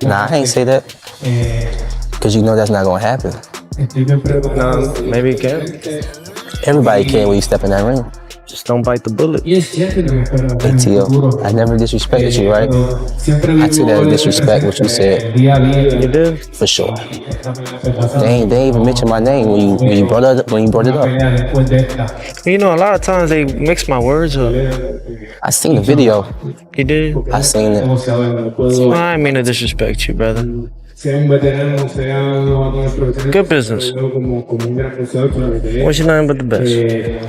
Nah, I ain't say that. Because you know that's not going to happen. No, maybe it can. Everybody can when you step in that ring. Just don't bite the bullet. Hey, Tio, I never disrespected you, right? I took that as disrespect, what you said. You did? For sure. They ain't even mention my name when you brought it up. You know, a lot of times they mix my words up. I seen the video. You did? I seen it. Well, I didn't mean to disrespect you, brother. Good business. Wish you nothing but the best.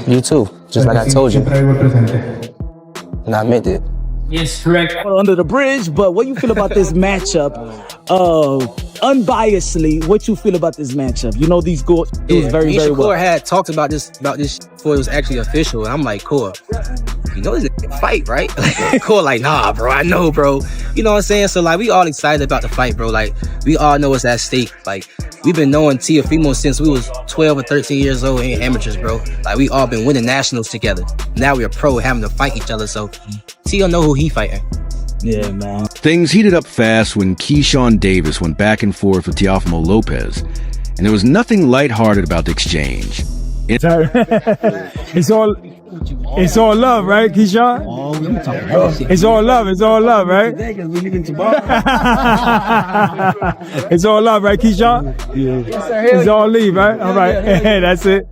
You too, just like I told you. And I meant it. Yes, correct. Under the bridge, but what you feel about this matchup? Unbiasedly, what you feel about this matchup? You know these dudes very Shakur well. had talked about this before it was actually official, and I'm like, cool. You know, it's a fight, right? Cool, like, nah, bro, I know, bro. You know what I'm saying? So, like, we all excited about the fight, bro. Like, we all know it's at stake. Like, we've been knowing Teofimo since we was 12 or 13 years old and amateurs, bro. Like, we all been winning nationals together. Now we're pro having to fight each other, so Teo know who he fighting. Yeah, man. Things heated up fast when Keyshawn Davis went back and forth with Teofimo Lopez, and there was nothing lighthearted about the exchange. It's all love, right, Keyshawn? It's all love, right? It's all love, right, Keyshawn? It's all leave, right? All right, that's it.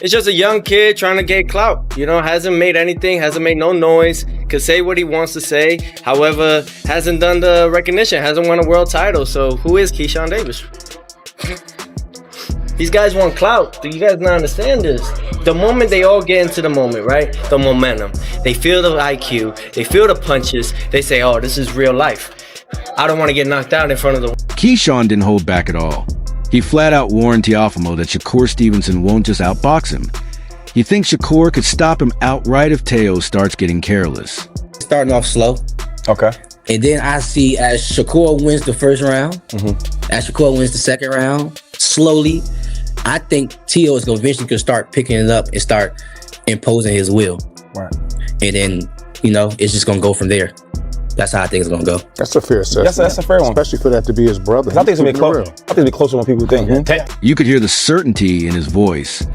It's just a young kid trying to get clout. You know, hasn't made anything, hasn't made no noise, could say what he wants to say. However, hasn't done the recognition, hasn't won a world title. So who is Keyshawn Davis? These guys want clout. Do you guys not understand this? The moment they all get into the moment, right? The momentum. They feel the IQ. They feel the punches. They say, oh, this is real life. I don't want to get knocked out in front of the... Keyshawn didn't hold back at all. He flat out warned Teofimo that Shakur Stevenson won't just outbox him. He thinks Shakur could stop him outright if Teo starts getting careless. Starting off slow. Okay. And then I see as Shakur wins the first round, as Shakur wins the second round, slowly, I think Teo is going to eventually start picking it up and start imposing his will. Right. And then, you know, it's just going to go from there. That's how I think it's going to go. That's a fair assessment. That's a fair one. Especially for that to be his brother. I think it's going to be close. I think it'll be closer than people think. You could hear the certainty in his voice.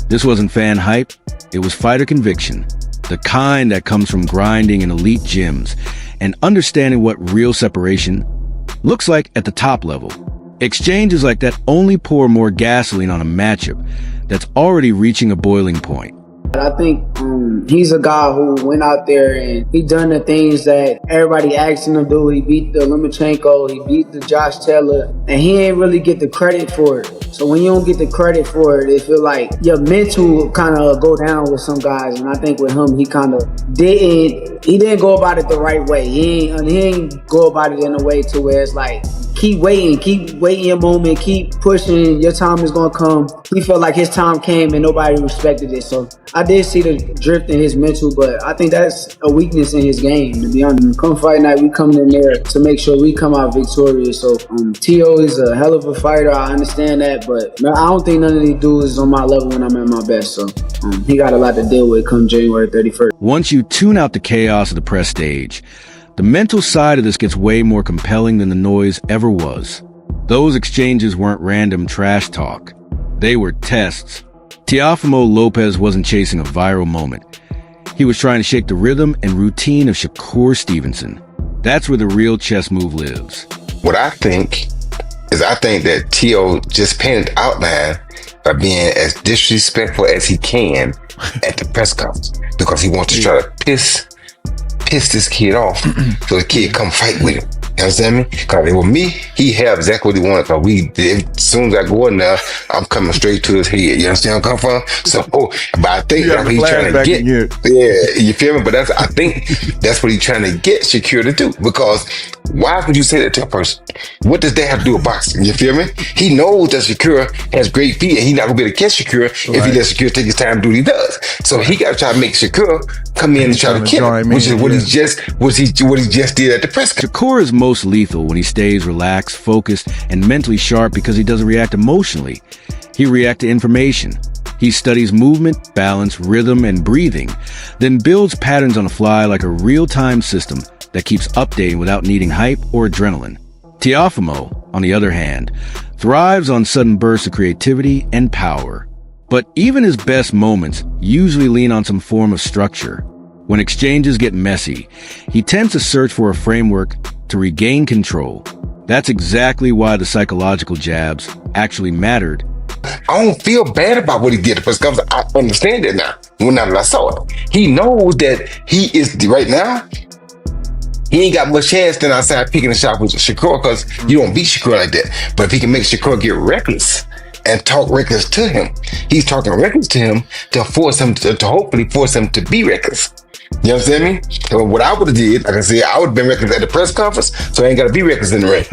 This wasn't fan hype. It was fighter conviction. The kind that comes from grinding in elite gyms and understanding what real separation looks like at the top level. Exchanges like that only pour more gasoline on a matchup that's already reaching a boiling point. I think he's a guy who went out there and he done the things that everybody asked him to do. He beat the Lomachenko, he beat the Josh Taylor, and he ain't really get the credit for it. So when you don't get the credit for it, it feel like your mental kind of go down with some guys. And I think with him, he kind of didn't go about it the right way. He ain't go about it in a way to where it's like, keep waiting your moment, keep pushing, your time is gonna come. He felt like his time came and nobody respected it. So I did see the drift in his mental, but I think that's a weakness in his game, to be honest. Come fight night, we coming in there to make sure we come out victorious. So Teo is a hell of a fighter, I understand that, but I don't think none of these dudes is on my level when I'm at my best. So he got a lot to deal with come January 31st. Once you tune out the chaos of the press stage, the mental side of this gets way more compelling than the noise ever was. Those exchanges weren't random trash talk. They were tests. Teofimo Lopez wasn't chasing a viral moment. He was trying to shake the rhythm and routine of Shakur Stevenson. That's where the real chess move lives. What I think is that Teo just painted outline by being as disrespectful as he can at the press conference because he wants to try to piss this kid off so the kid come fight with him. You understand me? Because with me, he have exactly what he wanted. Because as soon as I go in there, I'm coming straight to his head. You understand where I'm coming from? So, but I think that's what he's trying to get. Yeah, you feel me? But I think that's what he's trying to get Shakur to do. Because why would you say that to a person? What does that have to do with boxing? You feel me? He knows that Shakur has great feet, and he's not gonna be able to catch Shakur if he lets Shakur take his time to do what he does. So he got to try to make Shakur come in and try to kill him, which is what he just did at the press conference. Shakur is most lethal when he stays relaxed, focused, and mentally sharp because he doesn't react emotionally. He reacts to information. He studies movement, balance, rhythm, and breathing, then builds patterns on the fly like a real-time system that keeps updating without needing hype or adrenaline. Teofimo, on the other hand, thrives on sudden bursts of creativity and power. But even his best moments usually lean on some form of structure. When exchanges get messy, he tends to search for a framework to regain control. That's exactly why the psychological jabs actually mattered. I don't feel bad about what he did because I understand it now. Now that I saw it, he knows that he is right now. He ain't got much chance than outside picking a shot with Shakur because you don't beat Shakur like that. But if he can make Shakur get reckless and talk reckless to him, he's talking reckless to him to force him to hopefully force him to be reckless. You understand me? So what I would have did, like I said, I would have been reckless at the press conference, so I ain't got to be reckless in the ring.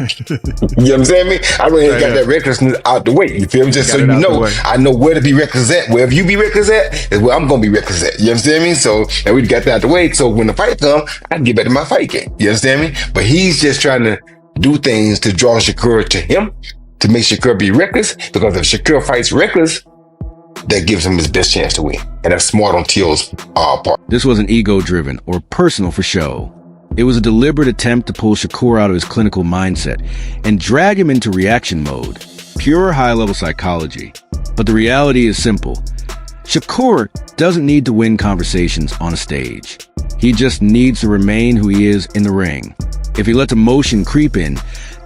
You understand me? I really ain't got that recklessness out the way. You feel me? Just so you know, I know where to be reckless at. Wherever you be reckless at is where I'm going to be reckless at. You understand me? So, and we got that out the way. So when the fight comes, I can get back to my fight game. You understand me? But he's just trying to do things to draw Shakur to him, to make Shakur be reckless, because if Shakur fights reckless, that gives him his best chance to win. And that's smart on Teo's part. This wasn't ego-driven or personal for show. It was a deliberate attempt to pull Shakur out of his clinical mindset and drag him into reaction mode. Pure high-level psychology. But the reality is simple. Shakur doesn't need to win conversations on a stage. He just needs to remain who he is in the ring. If he lets emotion creep in,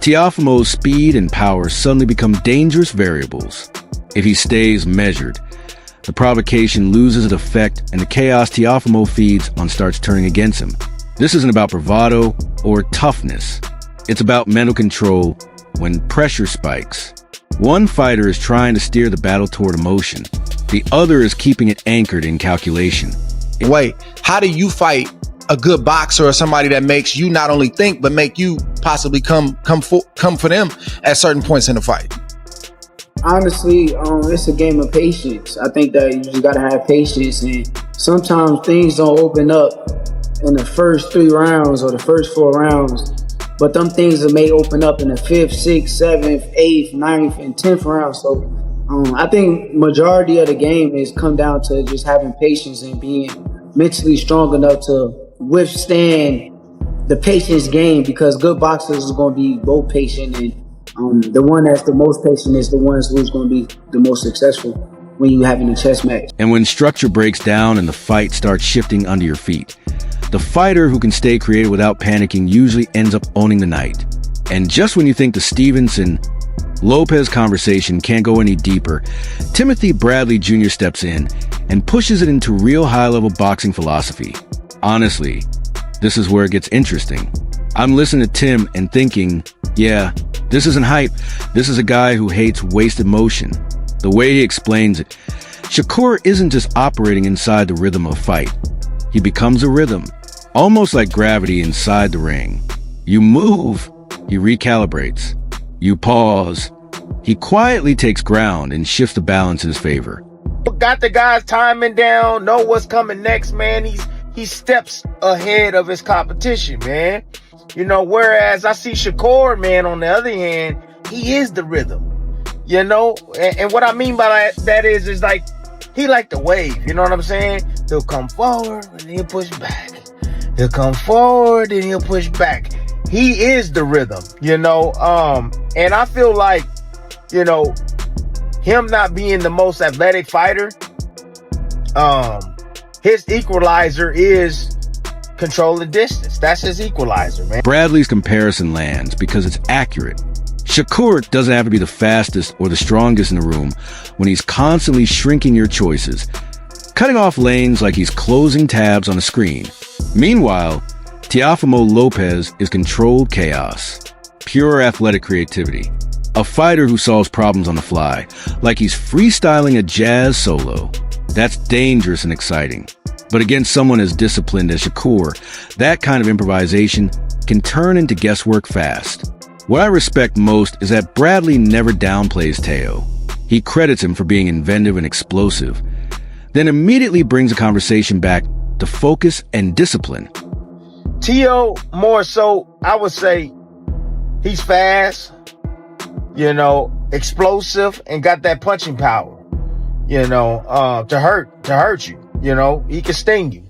Teofimo's speed and power suddenly become dangerous variables. If he stays measured, the provocation loses its effect and the chaos Teofimo feeds on starts turning against him. This isn't about bravado or toughness. It's about mental control when pressure spikes. One fighter is trying to steer the battle toward emotion. The other is keeping it anchored in calculation. Wait, how do you fight a good boxer or somebody that makes you not only think, but make you possibly come for them at certain points in the fight? Honestly, it's a game of patience. I think that you just gotta have patience, and sometimes things don't open up in the first 3 rounds or the first 4 rounds, but them things that may open up in the 5th, 6th, 7th, 8th, 9th, and 10th round. So I think majority of the game is come down to just having patience and being mentally strong enough to withstand the patience game, because good boxers is going to be both patient, and the one that's the most patient is the one who's going to be the most successful when you're having a chess match. And when structure breaks down and the fight starts shifting under your feet, the fighter who can stay creative without panicking usually ends up owning the night. And just when you think the Stevenson-Lopez conversation can't go any deeper, Timothy Bradley Jr. steps in and pushes it into real high-level boxing philosophy. Honestly, this is where it gets interesting. I'm listening to Tim and thinking, yeah, this isn't hype. This is a guy who hates wasted motion. The way he explains it, Shakur isn't just operating inside the rhythm of fight. He becomes a rhythm, almost like gravity inside the ring. You move, he recalibrates. You pause, he quietly takes ground and shifts the balance in his favor. Got the guys timing down, know what's coming next, man. He steps ahead of his competition, man. You know, whereas I see Shakur, man, on the other hand, he is the rhythm, you know? And what I mean by that is like, he like the wave, you know what I'm saying? He'll come forward and he'll push back. He'll come forward and he'll push back. He is the rhythm, you know? And I feel like, you know, him not being the most athletic fighter, his equalizer is controlling distance. That's his equalizer, man. Bradley's comparison lands because it's accurate. Shakur doesn't have to be the fastest or the strongest in the room when he's constantly shrinking your choices, cutting off lanes like he's closing tabs on a screen. Meanwhile, Teofimo Lopez is controlled chaos, pure athletic creativity, a fighter who solves problems on the fly, like he's freestyling a jazz solo. That's dangerous and exciting. But against someone as disciplined as Shakur, that kind of improvisation can turn into guesswork fast. What I respect most is that Bradley never downplays Teo. He credits him for being inventive and explosive, then immediately brings the conversation back to focus and discipline. Teo, more so, I would say he's fast, you know, explosive, and got that punching power, you know, to hurt you. You know, he can sting you.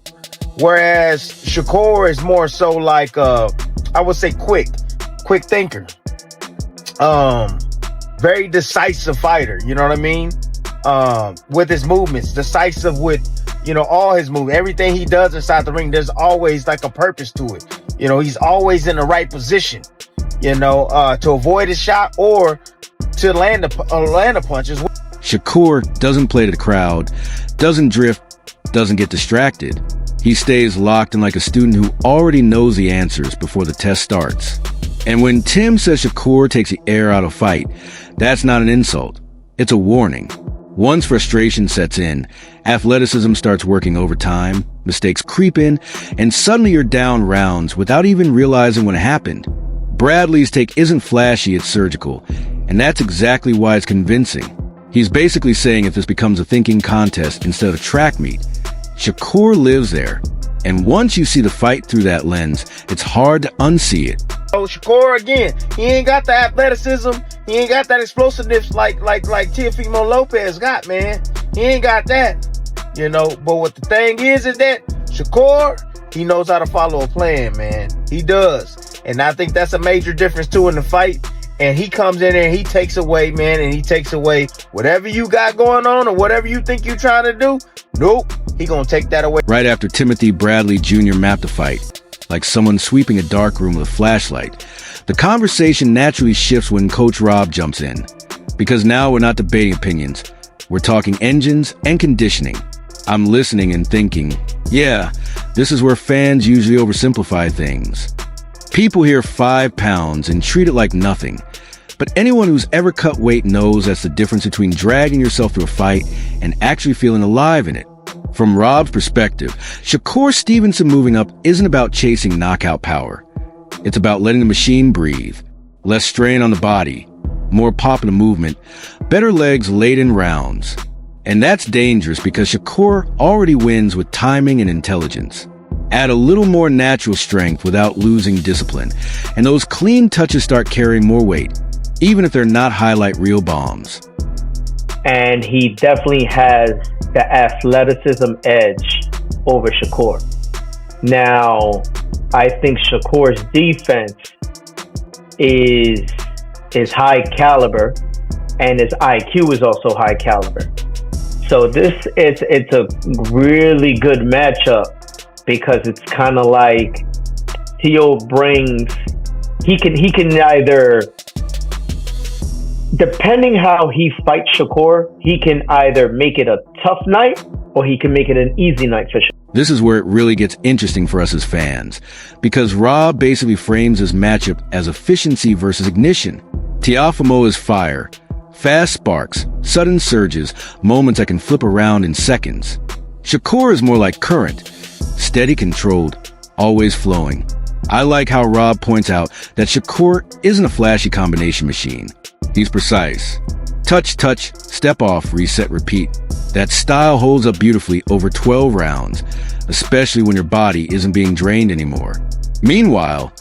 Whereas Shakur is more so like, I would say quick thinker. very decisive fighter. You know what I mean? With his movements, decisive with, you know, all his movement, everything he does inside the ring, there's always like a purpose to it. You know, he's always in the right position, you know, to avoid a shot or to land a punch as well. Shakur doesn't play to the crowd, doesn't drift, doesn't get distracted. He stays locked in like a student who already knows the answers before the test starts. And when Tim says Shakur takes the air out of fight, that's not an insult. It's a warning. Once frustration sets in, athleticism starts working overtime, mistakes creep in, and suddenly you're down rounds without even realizing what happened. Bradley's take isn't flashy, it's surgical, and that's exactly why it's convincing. He's basically saying if this becomes a thinking contest instead of track meet, Shakur lives there. And once you see the fight through that lens, it's hard to unsee it. Oh, Shakur, again, he ain't got the athleticism. He ain't got that explosiveness like Teofimo Lopez got, man. He ain't got that, you know. But what the thing is that Shakur, he knows how to follow a plan, man. He does. And I think that's a major difference, too, in the fight. And he comes in there and he takes away, man, and he takes away whatever you got going on or whatever you think you're trying to do. Nope, he gonna take that away. Right after Timothy Bradley Jr. mapped the fight, like someone sweeping a dark room with a flashlight, the conversation naturally shifts when Coach Rob jumps in. Because now we're not debating opinions. We're talking engines and conditioning. I'm listening and thinking, yeah, this is where fans usually oversimplify things. People hear 5 pounds and treat it like nothing. But anyone who's ever cut weight knows that's the difference between dragging yourself through a fight and actually feeling alive in it. From Rob's perspective, Shakur Stevenson moving up isn't about chasing knockout power. It's about letting the machine breathe. Less strain on the body, more pop in the movement, better legs late in rounds. And that's dangerous because Shakur already wins with timing and intelligence. Add a little more natural strength without losing discipline, and those clean touches start carrying more weight, even if they're not highlight reel bombs. And he definitely has the athleticism edge over Shakur. Now, I think Shakur's defense is high caliber, and his IQ is also high caliber. So it's a really good matchup because it's kind of like Teo brings. He can either, depending how he fights Shakur, he can either make it a tough night or he can make it an easy night for Shakur. This is where it really gets interesting for us as fans, because Rob basically frames his matchup as efficiency versus ignition. Teofimo is fire, fast sparks, sudden surges, moments that can flip around in seconds. Shakur is more like current, steady, controlled, always flowing. I like how Rob points out that Shakur isn't a flashy combination machine. He's precise. Touch, touch, step off, reset, repeat. That style holds up beautifully over 12 rounds, especially when your body isn't being drained anymore. Meanwhile,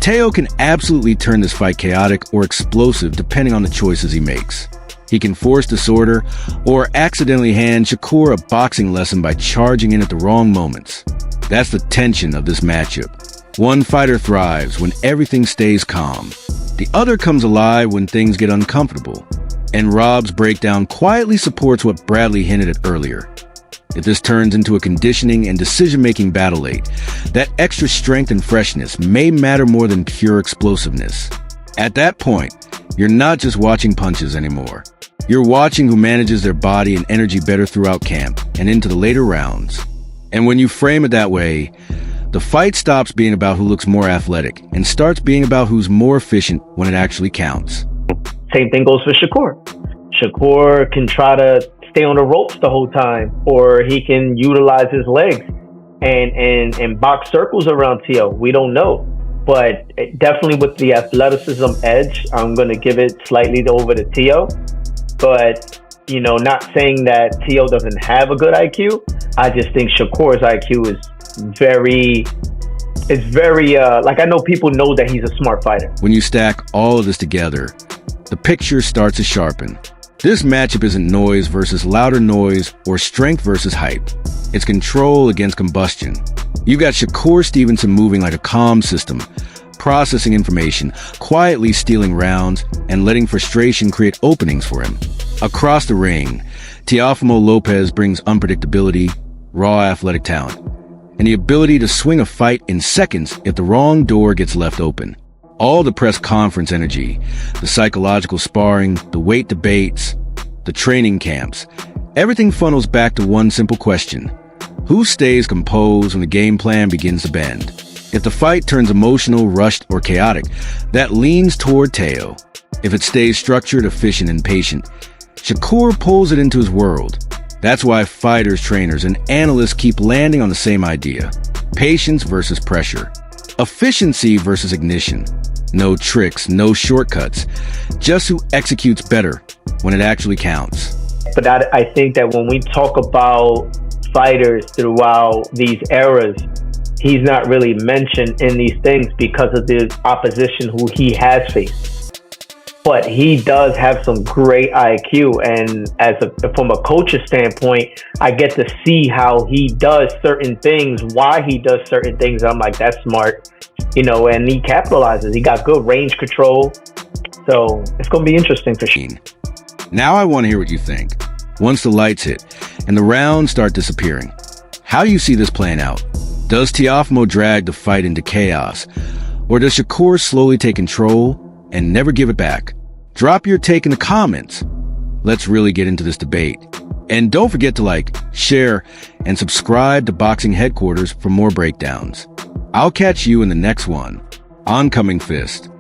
Teo can absolutely turn this fight chaotic or explosive depending on the choices he makes. He can force disorder or accidentally hand Shakur a boxing lesson by charging in at the wrong moments. That's the tension of this matchup. One fighter thrives when everything stays calm. The other comes alive when things get uncomfortable. And Rob's breakdown quietly supports what Bradley hinted at earlier. If this turns into a conditioning and decision-making battle late, that extra strength and freshness may matter more than pure explosiveness. At that point, you're not just watching punches anymore. You're watching who manages their body and energy better throughout camp and into the later rounds. And when you frame it that way, the fight stops being about who looks more athletic and starts being about who's more efficient when it actually counts. Same thing goes for Shakur. Shakur can try to stay on the ropes the whole time, or he can utilize his legs and box circles around Teo. We don't know. But definitely with the athleticism edge, I'm going to give it slightly over to Teo. But, you know, not saying that Teo doesn't have a good IQ. I just think Shakur's IQ is very, like, I know people know that he's a smart fighter. When you stack all of this together, the picture starts to sharpen. This matchup isn't noise versus louder noise or strength versus hype. It's control against combustion. You got Shakur Stevenson moving like a calm system, processing information, quietly stealing rounds, and letting frustration create openings for him. Across the ring, Teofimo Lopez brings unpredictability, raw athletic talent, and the ability to swing a fight in seconds if the wrong door gets left open. All the press conference energy, the psychological sparring, the weight debates, the training camps, everything funnels back to one simple question. Who stays composed when the game plan begins to bend? If the fight turns emotional, rushed, or chaotic, that leans toward Teo. If it stays structured, efficient, and patient, Shakur pulls it into his world. That's why fighters, trainers, and analysts keep landing on the same idea. Patience versus pressure. Efficiency versus ignition. No tricks, no shortcuts. Just who executes better when it actually counts. But I think that when we talk about fighters throughout these eras, he's not really mentioned in these things because of the opposition who he has faced. But he does have some great IQ, and from a coach's standpoint, I get to see how he does certain things, why he does certain things. I'm like, that's smart, and he capitalizes. He got good range control, so it's going to be interesting for sure. Now I want to hear what you think. Once the lights hit and the rounds start disappearing, how do you see this playing out? Does Teofimo drag the fight into chaos, or does Shakur slowly take control and never give it back? Drop your take in the comments. Let's really get into this debate. And don't forget to like, share, and subscribe to Boxing Headquarters for more breakdowns. I'll catch you in the next one. Oncoming Fist.